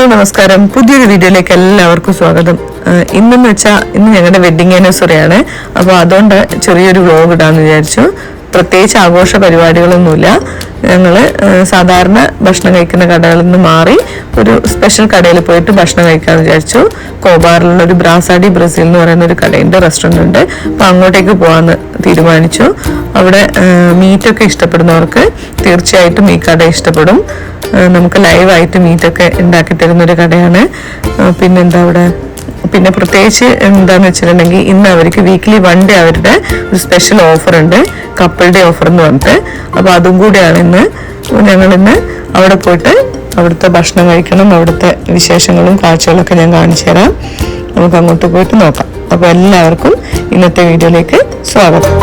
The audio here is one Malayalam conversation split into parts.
ഹലോ നമസ്കാരം, പുതിയൊരു വീഡിയോയിലേക്ക് എല്ലാവർക്കും സ്വാഗതം. ഇന്ന് ഞങ്ങളുടെ വെഡിങ് ആനിവേഴ്സറി ആണ്. അപ്പോൾ അതുകൊണ്ട് ചെറിയൊരു വ്ലോഗ് ഇടാന്ന് വിചാരിച്ചു. പ്രത്യേകിച്ച് ആഘോഷ പരിപാടികളൊന്നുമില്ല. ഞങ്ങൾ സാധാരണ ഭക്ഷണം കഴിക്കുന്ന കടകളിൽ നിന്ന് മാറി ഒരു സ്പെഷ്യൽ കടയിൽ പോയിട്ട് ഭക്ഷണം കഴിക്കാമെന്ന് വിചാരിച്ചു. കോബാറിലുള്ള ഒരു ബ്രാസാഡി ബ്രസീൽ എന്ന് പറയുന്ന ഒരു കടയുണ്ട്, റെസ്റ്റോറൻ്റ് ഉണ്ട്. അപ്പോൾ അങ്ങോട്ടേക്ക് പോകാമെന്ന് തീരുമാനിച്ചു. അവിടെ മീറ്റൊക്കെ ഇഷ്ടപ്പെടുന്നവർക്ക് തീർച്ചയായിട്ടും ഈ കട ഇഷ്ടപ്പെടും. നമുക്ക് ലൈവായിട്ട് മീറ്റൊക്കെ ഉണ്ടാക്കി തരുന്നൊരു കടയാണ്. പിന്നെ പ്രത്യേകിച്ച് എന്താണെന്ന് വെച്ചിട്ടുണ്ടെങ്കിൽ ഇന്ന് അവർക്ക് വീക്ക്ലി 1 ഡേ അവരുടെ ഒരു സ്പെഷ്യൽ ഓഫർ ഉണ്ട്, കപ്പിൾ ഡേ ഓഫർ എന്ന് പറഞ്ഞിട്ട്. അപ്പോൾ അതും കൂടിയാണ് ഇന്ന്. ഞങ്ങളിന്ന് അവിടെ പോയിട്ട് അവിടുത്തെ ഭക്ഷണം കഴിക്കണം. അവിടുത്തെ വിശേഷങ്ങളും കാഴ്ചകളൊക്കെ ഞാൻ കാണിച്ചു തരാം. നമുക്ക് അങ്ങോട്ട് പോയിട്ട് നോക്കാം. അപ്പോൾ എല്ലാവർക്കും ഇന്നത്തെ വീഡിയോയിലേക്ക് സ്വാഗതം.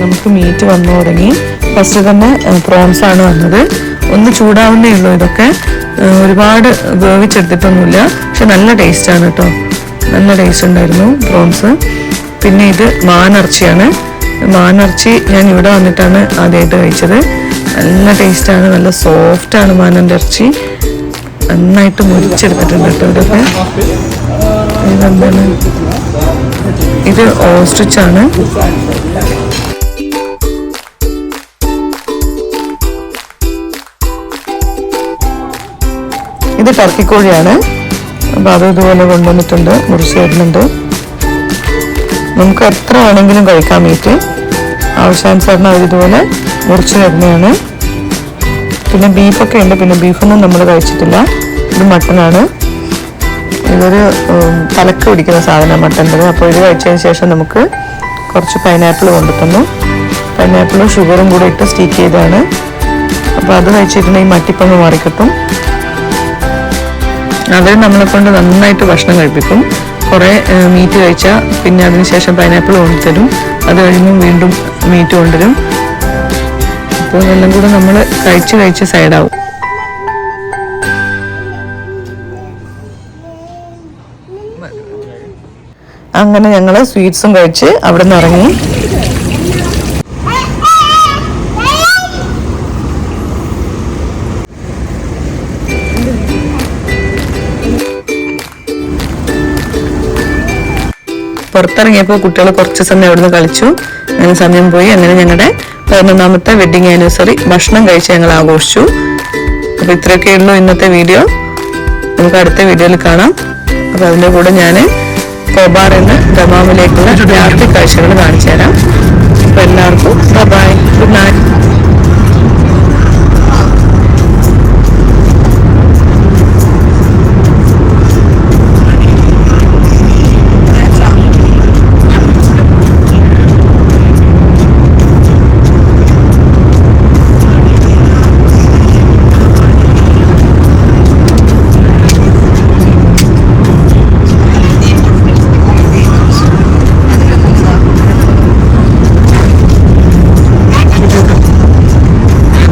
നമുക്ക് മീറ്റ് വന്നു തുടങ്ങി. ഫസ്റ്റ് തന്നെ പ്രോൺസ് ആണ് വന്നത്. ഒന്ന് ചൂടാവുന്നേ ഉള്ളൂ. ഇതൊക്കെ ഒരുപാട് വേവിച്ചെടുത്തിട്ടൊന്നുമില്ല, പക്ഷെ നല്ല ടേസ്റ്റ് ആണ് കേട്ടോ. നല്ല ടേസ്റ്റ് ഉണ്ടായിരുന്നു പ്രോൺസ്. പിന്നെ ഇത് മാനിറച്ചിയാണ്. മാനിറച്ചി ഞാൻ ഇവിടെ വന്നിട്ടാണ് ആദ്യമായിട്ട് കഴിച്ചത്. നല്ല ടേസ്റ്റാണ്, നല്ല സോഫ്റ്റാണ് മാനിൻ്റെ ഇറച്ചി. നന്നായിട്ട് മുരിച്ചെടുത്തിട്ടുണ്ട് കേട്ടോ ഇതൊക്കെ. ഇതെന്താണ്? ഇത് ഓസ്ട്രിച്ചാണ്. ഇത് ടർക്കിക്കോഴിയാണ്. അപ്പോൾ അത് ഇതുപോലെ കൊണ്ടുവന്നിട്ടുണ്ട്, മുറിച്ച് തരുന്നുണ്ട്. നമുക്ക് എത്ര വേണമെങ്കിലും കഴിക്കാം മീറ്റ്. ആവശ്യാനുസരണം അവരിതുപോലെ മുറിച്ച് തരുന്നതാണ്. പിന്നെ ബീഫൊക്കെ ഉണ്ട്. പിന്നെ ബീഫൊന്നും നമ്മൾ കഴിച്ചിട്ടില്ല. ഇത് മട്ടനാണ്. ഇതൊരു തലക്ക് പിടിക്കുന്ന സാധനം മട്ടൻ്റെ. അപ്പോൾ ഇത് കഴിച്ചതിന് ശേഷം നമുക്ക് കുറച്ച് പൈനാപ്പിൾ കൊണ്ടുതന്നു. പൈനാപ്പിളും ഷുഗറും കൂടെ ഇട്ട് സ്റ്റീക്ക് ചെയ്തതാണ്. അപ്പോൾ അത് കഴിച്ചിട്ടുണ്ടെങ്കിൽ മട്ടിപ്പങ്ങ് മാറിക്കിട്ടും. അവർ നമ്മളെ കൊണ്ട് നന്നായിട്ട് ഭക്ഷണം കഴിപ്പിക്കും. കുറേ മീറ്റ് കഴിച്ചാൽ പിന്നെ അതിനുശേഷം പൈനാപ്പിൾ കൊണ്ടുതരും. അത് കഴിയുമ്പോൾ വീണ്ടും മീറ്റ് കൊണ്ടുവരും. അപ്പോൾ എല്ലാം കൂടെ നമ്മൾ കഴിച്ച് സൈഡാവും. അങ്ങനെ ഞങ്ങൾ സ്വീറ്റ്സും കഴിച്ച് അവിടെ നിന്ന് ഇറങ്ങി. പുറത്തിറങ്ങിയപ്പോൾ കുട്ടികൾ കുറച്ച് സമയം അവിടുന്ന് കളിച്ചു. അങ്ങനെ സമയം പോയി. അങ്ങനെ ഞങ്ങളുടെ 11ാമത്തെ വെഡിങ് ആനിവേഴ്സറി ഭക്ഷണം കഴിച്ച് ഞങ്ങൾ ആഘോഷിച്ചു. അപ്പൊ ഇത്രയൊക്കെ ഉള്ളൂ ഇന്നത്തെ വീഡിയോ. നമുക്ക് അടുത്ത വീഡിയോയിൽ കാണാം. അപ്പൊ അതിന്റെ കൂടെ ഞാൻ കോബാറിൽ നിന്ന് ദമാമിലേക്കുള്ള രാത്രി കാഴ്ചകൾ കാണിച്ചു തരാം. അപ്പൊ എല്ലാവർക്കും ബൈ, ഗുഡ് നൈറ്റ്.